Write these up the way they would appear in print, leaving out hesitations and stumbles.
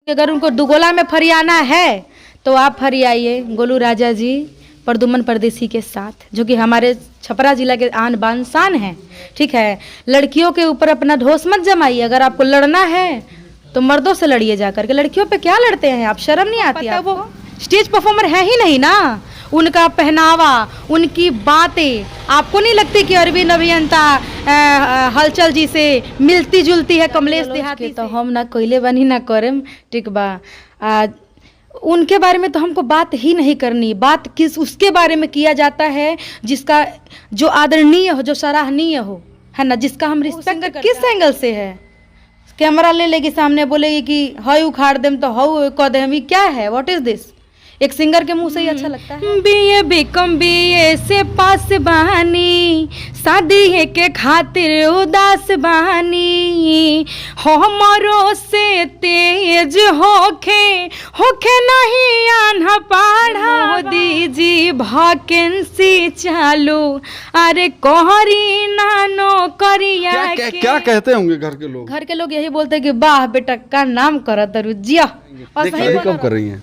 अगर उनको दुगोला में फरियाना है तो आप फरियाइए गोलू राजा जी प्रदुमन परदेसी के साथ, जो कि हमारे छपरा जिला के आन बान शान है। ठीक है, लड़कियों के ऊपर अपना ढोस मत जमाइए। अगर आपको लड़ना है तो मर्दों से लड़िए जा करके, लड़कियों पे क्या लड़ते हैं आप? शर्म नहीं आती है? वो स्टेज परफॉर्मर है ही नहीं ना। उनका पहनावा, उनकी बातें आपको नहीं लगती कि अरविंद अभियंता हलचल जी से मिलती जुलती है? कमलेश देहाती तो हम ना कोयले बनी ना करेम। ठीक बा, उनके बारे में तो हमको बात ही नहीं करनी। बात किस उसके बारे में किया जाता है जिसका जो आदरणीय हो, जो सराहनीय हो, है ना, जिसका हम रिस्पेक्ट किस एंगल से है। कैमरा ले लेगी सामने, बोलेगी कि हाई उखाड़ देम तो हाउ कह दे, हम क्या है? What is this? एक सिंगर के मुंह से ही अच्छा लगता है। बीए बीकॉम बीए से पास बहानी, शादी के खातिर उदास बहानी, हमरो से तेज होखे नहीं आना पाढ़ा। मोदी जी वैकेंसी चालू, अरे कोहरी नानो करिया। क्या कहते होंगे घर के लोग? घर के लोग यही बोलते हैं कि वाह बेटा का नाम करा तरुजिया। और सही कब कर रही हैं?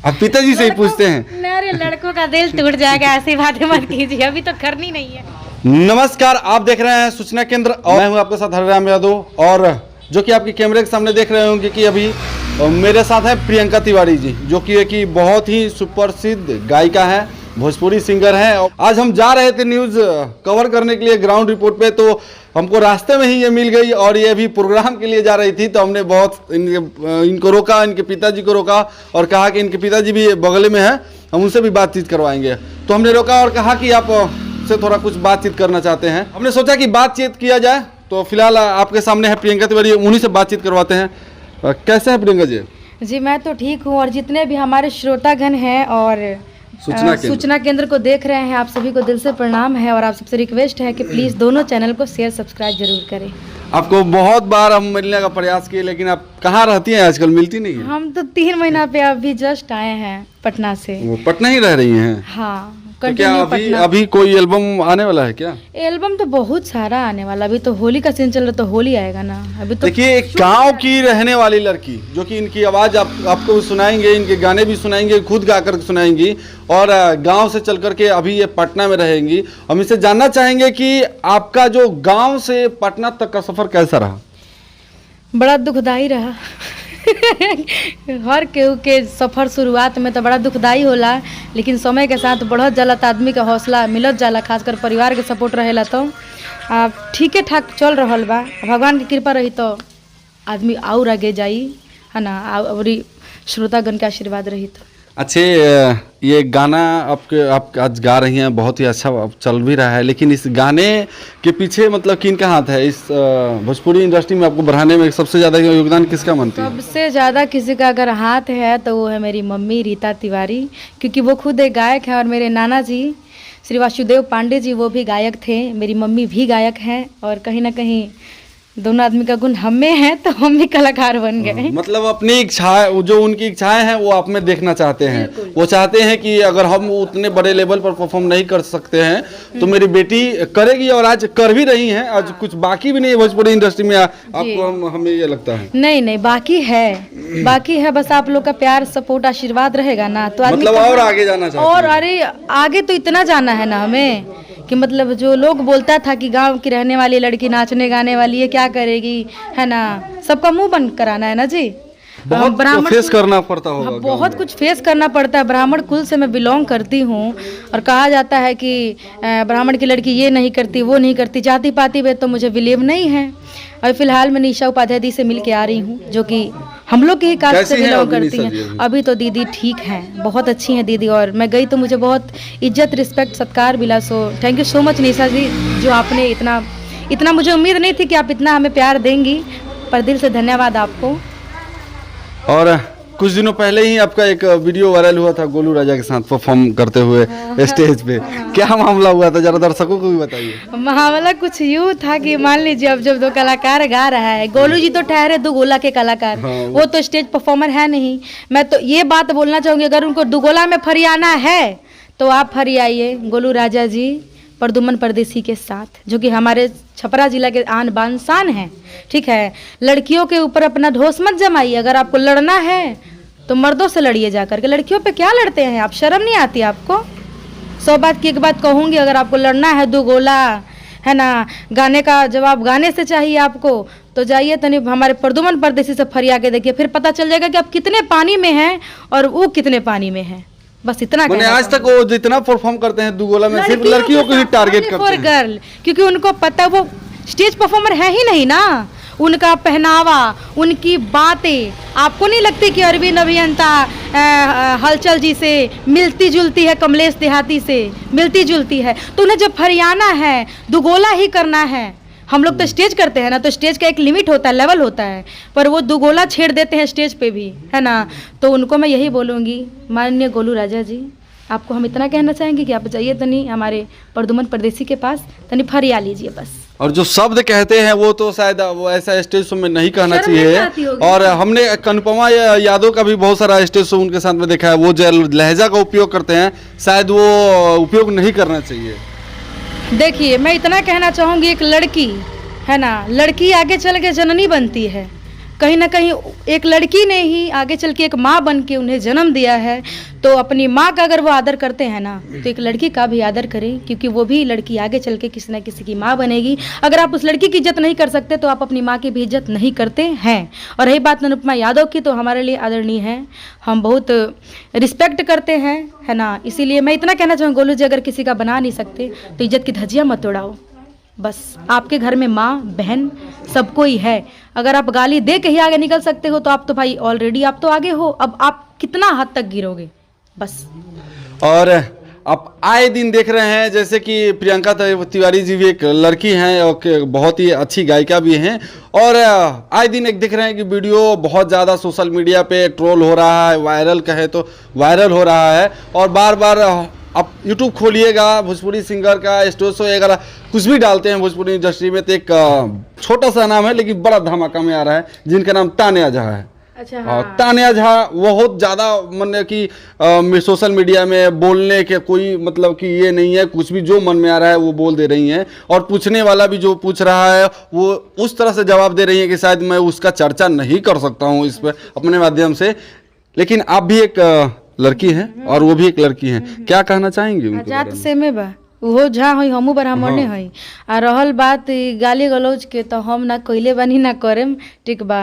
अब पिताजी से ही पूछते हैं। अरे लड़कों का दिल टूट जाएगा, ऐसी बातें मत कीजिए, अभी तो करनी नहीं है। नमस्कार, आप देख रहे हैं सूचना केंद्र और मैं हूं आपके साथ हरिराम यादव। और जो कि आपके कैमरे के सामने देख रहे होंगे कि अभी मेरे साथ है प्रियंका तिवारी जी, जो कि बहुत ही सुप्रसिद्ध गायिका है, भोजपुरी सिंगर हैं। और आज हम जा रहे थे न्यूज़ कवर करने के लिए ग्राउंड रिपोर्ट पे, तो हमको रास्ते में ही ये मिल गई और ये भी प्रोग्राम के लिए जा रही थी। तो हमने बहुत इनको रोका, इनके पिताजी को रोका और कहा कि इनके पिताजी भी बगल में हैं, हम उनसे भी बातचीत करवाएंगे। तो हमने रोका और कहा कि आप से थोड़ा कुछ बातचीत करना चाहते हैं। हमने सोचा कि बातचीत किया जाए, तो फिलहाल आपके सामने है प्रियंका तिवारी, उन्हीं से बातचीत करवाते हैं। कैसे हैं प्रियंका जी? जी मैं तो ठीक हूँ, और जितने भी हमारे श्रोतागण हैं और सूचना केंद्र को देख रहे हैं, आप सभी को दिल से प्रणाम है। और आप सबसे रिक्वेस्ट है कि प्लीज़ दोनों चैनल को शेयर सब्सक्राइब जरूर करें। आपको बहुत बार हम मिलने का प्रयास किए, लेकिन आप कहाँ रहती हैं आजकल? मिलती नहीं है। हम तो 3 महीना पे अभी जस्ट आए हैं पटना से। वो पटना ही रह रही हैं? हाँ, तो क्या अभी कोई एल्बम आने वाला है क्या? एल्बम तो बहुत सारा आने वाला, अभी तो होली का सीजन चल रहा, तो होली आएगा ना। अभी तो देखिए, एक गांव की रहने वाली लड़की, जो कि इनकी आवाज़ आपको भी सुनाएंगे, इनके गाने भी सुनाएंगे, खुद गा कर सुनाएंगी, और गांव से चल करके अभी ये पटना में रहेंगी। हम इससे जानना चाहेंगे कि आपका जो गांव से पटना तक का सफ़र कैसा रहा? बड़ा दुखदाई रहा। हर केहू के सफ़र शुरुआत में तो बड़ा दुखदाई होला, लेकिन समय के साथ बढ़त जाला तो आदमी का हौसला मिलत जाला, खासकर परिवार के सपोर्ट रहेला तो ठीक ठाक चल रहा बा। भगवान की कृपा रही तो आदमी और आगे जाई, है ना, और श्रोतागण के आशीर्वाद रही तो। अच्छे, ये गाना आप आज गा रही हैं, बहुत ही अच्छा चल भी रहा है, लेकिन इस गाने के पीछे मतलब किनका हाथ है? इस भोजपुरी इंडस्ट्री में आपको बढ़ाने में सबसे ज़्यादा योगदान किसका मानती है? सबसे ज़्यादा किसी का अगर हाथ है तो वो है मेरी मम्मी रीता तिवारी, क्योंकि वो खुद एक गायक है। और मेरे नाना जी श्री वासुदेव पांडे जी, वो भी गायक थे। मेरी मम्मी भी गायक हैं, और कहीं ना कहीं दोनों आदमी का गुण हम में है, तो हम भी कलाकार बन गए। मतलब अपनी इच्छाएं, जो उनकी इच्छाएं हैं वो आप में देखना चाहते हैं। वो चाहते हैं कि अगर हम उतने बड़े लेवल पर परफॉर्म नहीं कर सकते हैं तो मेरी बेटी करेगी, और आज कर भी रही हैं। आज कुछ बाकी भी नहीं है भोजपुरी इंडस्ट्री में, आपको हमें ये लगता है? नहीं, बाकी है, बस आप लोग का प्यार सपोर्ट आशीर्वाद रहेगा ना, तो मतलब और आगे जाना चाहिए। और अरे आगे तो इतना जाना है ना हमें कि मतलब जो लोग बोलता था कि गांव की रहने वाली लड़की नाचने गाने वाली है, क्या करेगी, है ना, सबका मुंह बंद कराना है ना जी। बहुत फेस करना पड़ता होगा। बहुत कुछ फेस करना पड़ता है। ब्राह्मण कुल से मैं बिलोंग करती हूँ, और कहा जाता है कि ब्राह्मण की लड़की ये नहीं करती, वो नहीं करती। जाति पाति में तो मुझे बिलीव नहीं है। और फिलहाल मैं निशा उपाध्याय दी से मिल के आ रही हूँ, जो कि हम लोग के ही कास्ट से बिलोंग करती हैं। अभी तो दीदी ठीक हैं, बहुत अच्छी हैं दीदी, और मैं गई तो मुझे बहुत इज्जत, रिस्पेक्ट, सत्कार मिला। So thank you so much Nisha ji, जो आपने इतना मुझे उम्मीद नहीं थी कि आप इतना हमें प्यार देंगी, पर दिल से धन्यवाद आपको। और कुछ दिनों पहले ही आपका एक वीडियो वायरल हुआ था गोलू राजा के साथ परफॉर्म करते हुए स्टेज पे, क्या मामला हुआ था? जरा दर्शकों को भी बताइए। मामला कुछ यूँ था कि मान लीजिए, अब जब 2 कलाकार गा रहा है, गोलू जी तो ठहरे 2 गोला के कलाकार, वो तो स्टेज परफॉर्मर है नहीं। मैं तो ये बात बोलना चाहूँगी, अगर उनको दुगोला में फरियाना है तो आप फरियाइए गोलू राजा जी प्रदुमन परदेसी के साथ, जो कि हमारे छपरा जिला के आन बान शान है। ठीक है, लड़कियों के ऊपर अपना ढोस मत जमाइए। अगर आपको लड़ना है तो मर्दों से लड़िए जा करके, लड़कियों पे क्या लड़ते हैं आप? शर्म नहीं आती आपको? 100 बात की एक बात कहूँगी, अगर आपको लड़ना है दो गोला है ना, गाने का जवाब गाने से चाहिए आपको, तो जाइए तनी हमारे प्रदुमन परदेसी से फरिया के देखिए, फिर पता चल जाएगा कि आप कितने पानी में हैं और वो कितने पानी में हैं। बस इतना मैंने कहना आज तक वो जितना परफॉर्म करते हैं दुगोला में सिर्फ लड़कियों को ही टारगेट करते हैं। गर्ल, क्योंकि उनको पता वो स्टेज परफॉर्मर है ही नहीं ना। उनका पहनावा, उनकी बातें आपको नहीं लगती कि अरविंद अभियंता हलचल जी से मिलती जुलती है, कमलेश देहाती से मिलती जुलती है? तो उन्हें जब फरियाना है, दुगोला ही करना है। हम लोग तो स्टेज करते हैं ना, तो स्टेज का एक लिमिट होता है, लेवल होता है, पर वो दुगोला छेड़ देते हैं स्टेज पे भी, है ना। तो उनको मैं यही बोलूँगी, माननीय गोलू राजा जी, आपको हम इतना कहना चाहेंगे कि आप जाइए तनी हमारे प्रदुमन परदेसी के पास, तनी फरिया लीजिए बस। और जो शब्द कहते हैं वो तो शायद वो ऐसा स्टेज शो में नहीं कहना शर्म नहीं आती चाहिए। होगी। और हमने अनुपमा यादव का भी बहुत सारा स्टेज शो उनके साथ में देखा है, वो जो लहजा का उपयोग करते हैं शायद वो उपयोग नहीं करना चाहिए। देखिए, मैं इतना कहना चाहूँगी, एक लड़की है ना, लड़की आगे चल के जननी बनती है। कहीं ना कहीं एक लड़की ने ही आगे चल के एक माँ बन के उन्हें जन्म दिया है। तो अपनी माँ का अगर वो आदर करते हैं ना, तो एक लड़की का भी आदर करें, क्योंकि वो भी लड़की आगे चल के किसी न किसी की माँ बनेगी। अगर आप उस लड़की की इज्जत नहीं कर सकते तो आप अपनी माँ की भी इज्जत नहीं करते हैं। और रही बात अनुपमा यादव की, तो हमारे लिए आदरणीय है, हम बहुत रिस्पेक्ट करते हैं, है ना। इसीलिए मैं इतना कहना चाहूँगी, गोलू जी अगर किसी का बना नहीं सकते तो इज्जत की धज्जियाँ मत उड़ाओ। बस आपके घर में माँ बहन सब कोई है। अगर आप गाली दे के ही आगे निकल सकते हो तो आप तो भाई ऑलरेडी आप तो आगे हो, अब आप कितना हद तक गिरोगे बस। और आप आए दिन देख रहे हैं जैसे कि प्रियंका तिवारी जी भी एक लड़की हैं और बहुत ही अच्छी गायिका भी हैं, और आए दिन एक देख रहे हैं कि वीडियो बहुत ज़्यादा सोशल मीडिया पे ट्रोल हो रहा है, वायरल कहे तो वायरल हो रहा है। और बार बार आप यूट्यूब खोलिएगा, भोजपुरी सिंगर का स्टेज शो वगैरह कुछ भी डालते हैं भोजपुरी इंडस्ट्री में, तो एक छोटा सा नाम है लेकिन बड़ा धमाका में आ रहा है, जिनका नाम तान्या झा है। अच्छा, हाँ। तान्या झा बहुत ज़्यादा मन कि सोशल मीडिया में बोलने के कोई मतलब कि ये नहीं है, कुछ भी जो मन में आ रहा है वो बोल दे रही हैं, और पूछने वाला भी जो पूछ रहा है वो उस तरह से जवाब दे रही है कि शायद मैं उसका चर्चा नहीं कर सकता हूँ इस पर अपने माध्यम से। लेकिन आप भी एक लड़की हैं और वो भी एक लड़की हैं, क्या कहना चाहेंगे उनके बारे जात में? से में बा वो झा हई, हमू ब्राह्मणे हई। आ रहल बात गाली गलौज के, तो हम ना कइले बानी ना करेम, ठीक बा।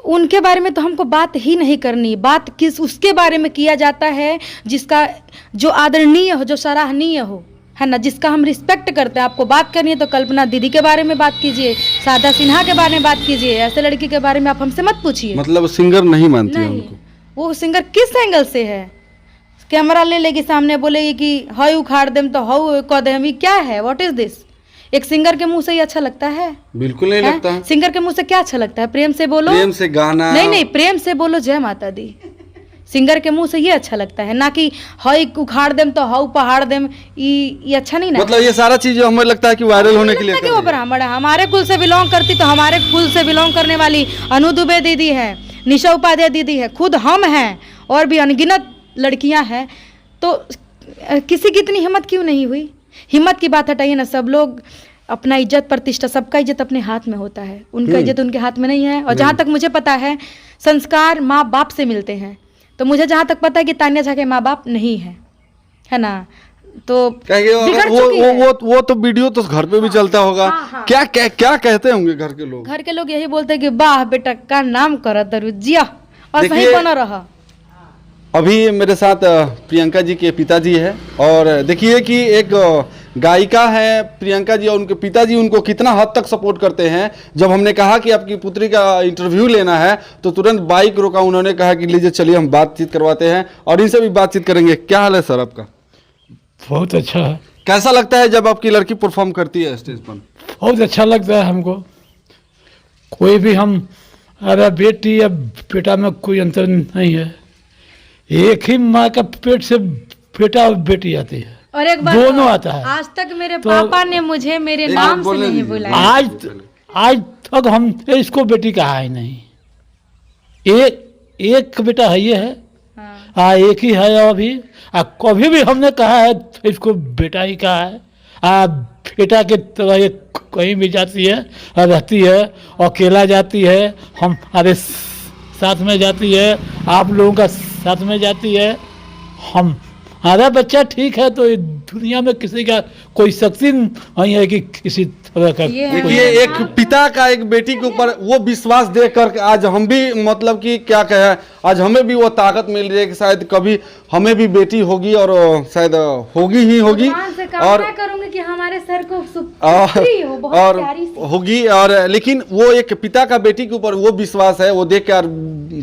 उनके बारे में तो हमको बात ही नहीं करनी। बात किस उसके बारे में किया जाता है जिसका जो आदरणीय हो, जो सराहनीय हो, है ना, जिसका हम रिस्पेक्ट करते हैं। आपको बात करनी है तो कल्पना दीदी के बारे में बात कीजिए, शारदा सिन्हा के बारे में बात कीजिए, ऐसे लड़की के बारे में आप हमसे मत पूछिए। मतलब सिंगर नहीं मानती है नहीं, उनको? वो सिंगर किस एंगल से है? कैमरा ले लेगी सामने, बोलेगी कि हई उखाड़ देम तो हऊ कह देम, ये क्या है? What is this? एक सिंगर के मुंह से ही अच्छा लगता है? बिल्कुल नहीं लगता है। सिंगर के मुंह से क्या अच्छा लगता है? प्रेम से बोलो, प्रेम से गाना, नहीं, प्रेम से बोलो जय माता दी। सिंगर के मुंह से ये अच्छा लगता है, ना कि हई उखाड़ देम तो हऊ पहाड़ देम, ये अच्छा नहीं ना। मतलब ये सारा चीज हमें लगता है कि वायरल होने के लिए कि वो ब्राह्मण है, हमारे कुल से बिलोंग करती तो हमारे कुल से बिलोंग करने वाली अनु दुबे दीदी है, निशा उपाध्याय दीदी है, खुद हम हैं, और भी अनगिनत लड़कियां हैं। तो किसी की इतनी हिम्मत क्यों नहीं हुई? हिम्मत की बात हटाइए ना, सब लोग अपना इज्जत प्रतिष्ठा, सबका इज्जत अपने हाथ में होता है, उनका इज्जत उनके हाथ में नहीं है। और जहाँ तक मुझे पता है संस्कार माँ बाप से मिलते हैं, तो मुझे जहाँ तक पता है कि तान्या झा के माँ बाप नहीं है ना। तो वो तो वीडियो तो घर पे भी चलता होगा। हाँ। क्या कहते होंगे घर के लोग? घर के लोग यही बोलते हैं कि वाह बेटा का नाम करो दरुजिया, और सही देखिए, बना रहा। अभी मेरे साथ प्रियंका जी के पिताजी है, और देखिए कि एक गायिका है प्रियंका जी, और उनके पिताजी उनको कितना हद तक सपोर्ट करते हैं। जब हमने कहा कि आपकी पुत्री का इंटरव्यू लेना है तो तुरंत बाइक रोका, उन्होंने कहा कि लीजिए चलिए हम बातचीत करवाते हैं, और इनसे भी बातचीत करेंगे। क्या हाल है सर आपका? बहुत अच्छा है। कैसा लगता है जब आपकी लड़की परफॉर्म करती है स्टेज पर? बहुत अच्छा लगता है हमको। कोई भी हम अरे बेटी या बेटा में कोई अंतर नहीं है, एक ही माँ का पेट से बेटा और बेटी आती है, और एक बात दोनों आता है। आज तक मेरे पापा ने मुझे मेरे नाम से नहीं बुलाया। आज तक हम इसको बेटी कहा ही नहीं। एक बेटा है, ये है। हाँ। एक ही है अभी। कभी भी हमने कहा है तो इसको बेटा ही कहा है। बेटा के तरह ये कहीं भी जाती है, रहती है, अकेला जाती है, हमारे साथ में जाती है, आप लोगों का साथ में जाती है। हमारा बच्चा ठीक है तो इस दुनिया में किसी का कोई शक्ति नहीं है कि किसी तरह का देखिए एक पिता का एक बेटी के ऊपर वो विश्वास देख कर आज हम भी मतलब कि क्या कहें, आज हमें भी वो ताकत मिल रही है कि शायद कभी हमें भी बेटी होगी और शायद होगी ही होगी और करूंगी कि हमारे सर को सुखी हो, बहुत और प्यारी सी। होगी। और लेकिन वो एक पिता का बेटी के ऊपर वो विश्वास है, वो देख कर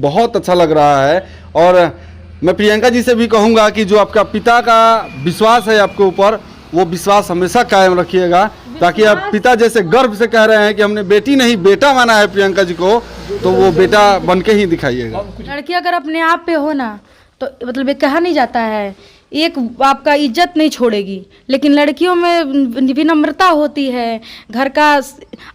बहुत अच्छा लग रहा है। और मैं प्रियंका जी से भी कहूँगा कि जो आपका पिता का विश्वास है आपके ऊपर, वो विश्वास हमेशा कायम रखिएगा, ताकि आप पिता जैसे गर्व से कह रहे हैं कि हमने बेटी नहीं बेटा माना है प्रियंका जी को, तो वो बेटा बन के ही दिखाइएगा। लड़की अगर अपने आप पे हो ना तो मतलब ये कहा नहीं जाता है, एक आपका इज्जत नहीं छोड़ेगी, लेकिन लड़कियों में विनम्रता होती है, घर का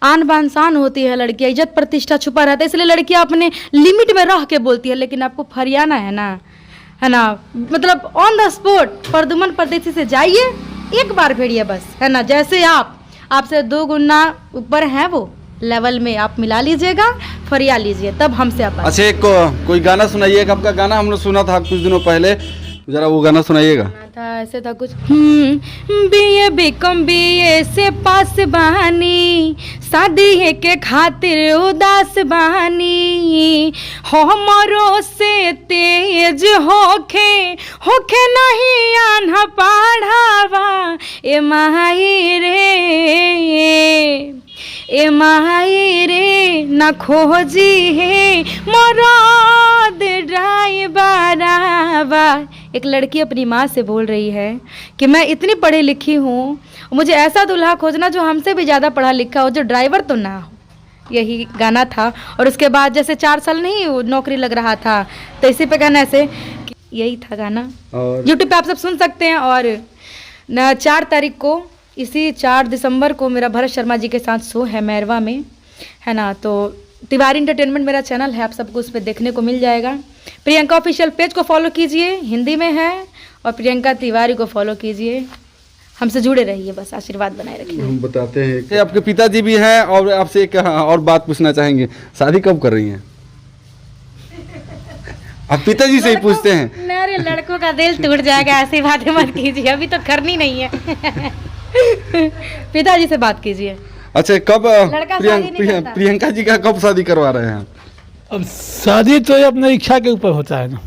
आन बान शान होती है, लड़कियाँ इज्जत प्रतिष्ठा छुपा रहता है, इसलिए लड़कियाँ अपने लिमिट में रह के बोलती है। लेकिन आपको फरियाना है ना, मतलब ऑन द स्पॉट प्रदुमन परदेसी से जाइए, एक बार भेड़िए बस, है ना। जैसे आपसे 2 गुना ऊपर हैं वो लेवल में, आप मिला लीजिएगा, फरिया लीजिए, तब हमसे आप। अच्छा एक कोई गाना सुनाइए, आपका गाना हमने सुना था कुछ दिनों पहले, जरा वो गाना सुनाइएगा। था ऐसे था कुछ, बीए बीकॉम बीए से पास बहानी, शादी के खातिर उदास बहानी, हमरो से तेज होखे नहीं आन्हा पढ़ावा, ए माही रे न खोजी है मरद ड्राइवरवा। एक लड़की अपनी माँ से बोल रही है कि मैं इतनी पढ़ी लिखी हूँ, मुझे ऐसा दूल्हा खोजना जो हमसे भी ज़्यादा पढ़ा लिखा हो, जो ड्राइवर तो ना हो। यही गाना था। और उसके बाद जैसे 4 साल नहीं नौकरी लग रहा था, तो इसी पे गाना ऐसे, यही था गाना। यूट्यूब पे आप सब सुन सकते हैं। और 4 तारीख को, इसी 4 दिसंबर को मेरा भरत शर्मा जी के साथ शो है मैरवा में, है ना। तो तिवारी एंटरटेनमेंट मेरा चैनल है, आप सबको उस पर देखने को मिल जाएगा। प्रियंका ऑफिशियल पेज को फॉलो कीजिए, हिंदी में है, और प्रियंका तिवारी को फॉलो कीजिए। हमसे जुड़े रहिए, बस आशीर्वाद बनाए रखिए। हम बताते हैं कि आपके पिताजी भी हैं, और आपसे एक और बात पूछना चाहेंगे, शादी कब कर रही हैं? आप पिताजी से ही पूछते हैं। अरे लड़कों का दिल टूट जाएगा, ऐसी बातें मत कीजिए, अभी तो करनी नहीं है। पिताजी से बात कीजिए। अच्छा कब करता। प्रियंका जी का कब शादी करवा रहे हैं? अब शादी तो ये अपने इच्छा के ऊपर होता है ना।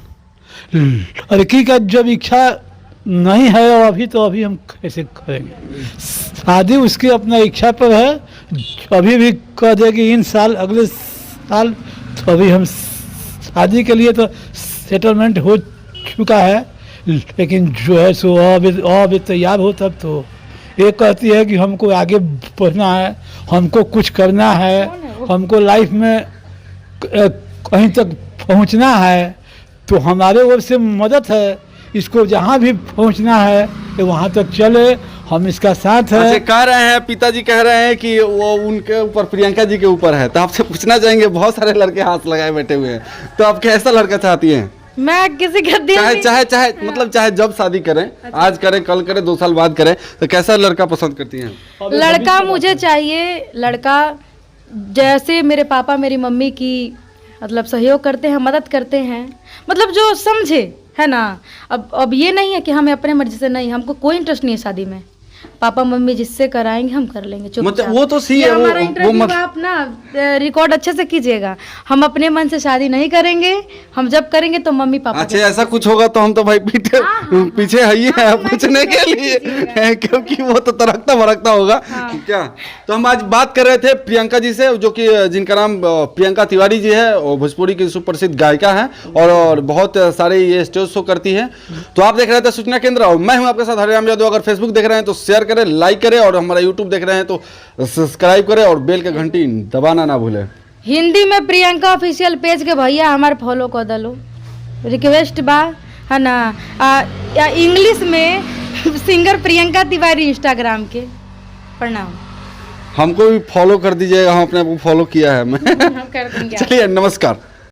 लड़की का जब इच्छा नहीं है और अभी हम कैसे करेंगे? शादी उसकी अपना इच्छा पर है, अभी भी कह देगी इन साल अगले साल, तो अभी हम शादी के लिए तो सेटलमेंट हो चुका है। लेकिन जो है सो अभी तैयार हो तब तो ये कहती है कि हमको आगे बढ़ना है, हमको कुछ करना है, हमको लाइफ में कहीं तक पहुंचना है, तो हमारे ओर से मदद है, इसको जहां भी पहुंचना है तो वहां तक चले, हम इसका साथ है। अच्छा कह रहे हैं, पिताजी कह रहे हैं कि वो उनके ऊपर प्रियंका जी के ऊपर है, तो आपसे पूछना चाहेंगे, बहुत सारे लड़के हाथ लगाए बैठे हुए हैं, तो आप कैसा लड़का चाहती हैं? मैं किसी का दिल चाहे मतलब चाहे जब शादी करें, आज करें कल करें 2 साल बाद करें, तो कैसा लड़का पसंद करती हैं? लड़का मुझे चाहिए, लड़का जैसे मेरे पापा मेरी मम्मी की मतलब सहयोग करते हैं, मदद करते हैं, मतलब जो समझे, है ना। अब ये नहीं है कि हमें अपने मर्जी से नहीं, हमको कोई इंटरेस्ट नहीं है शादी में, पापा मम्मी जिससे कराएंगे हम कर लेंगे। मतलब वो तो सी है, हमारा इंटरव्यू आप ना रिकॉर्ड अच्छे से कीजिएगा, हम अपने मन से शादी नहीं करेंगे, हम जब करेंगे तो मम्मी पापा। अच्छा ऐसा कुछ होगा तो हम तो भाई पीछे है ही है पूछने के लिए, क्योंकि वो तो तरकता भड़कता होगा। क्या तो हम आज बात कर रहे थे प्रियंका जी से, जो कि जिनका नाम प्रियंका तिवारी जी है, और भोजपुरी की सुप्रसिद्ध गायिका है, और बहुत सारे ये स्टेज शो करती है। तो आप देख रहे थे सूचना केंद्र, और मैं हूं आपके साथ हरिराम यादव। अगर फेसबुक देख रहे हैं तो शेयर करें, लाइक करें, और हमारा यूट्यूब देख रहे हैं तो सब्सक्राइब करें, और बेल के घंटी दबाना ना भूलें। हिंदी में प्रियंका ऑफिशियल पेज के भैया हमारे फॉलो कर दलो, रिक्वेस्ट बा, है ना। या इंग्लिश में सिंगर प्रियंका तिवारी इंस्टाग्राम के। प्रणाम। हमको भी फॉलो कर दीजिएगा, हम अपने आप को फॉलो किया है मैं। हम कर देंगे। चलिए नमस्कार।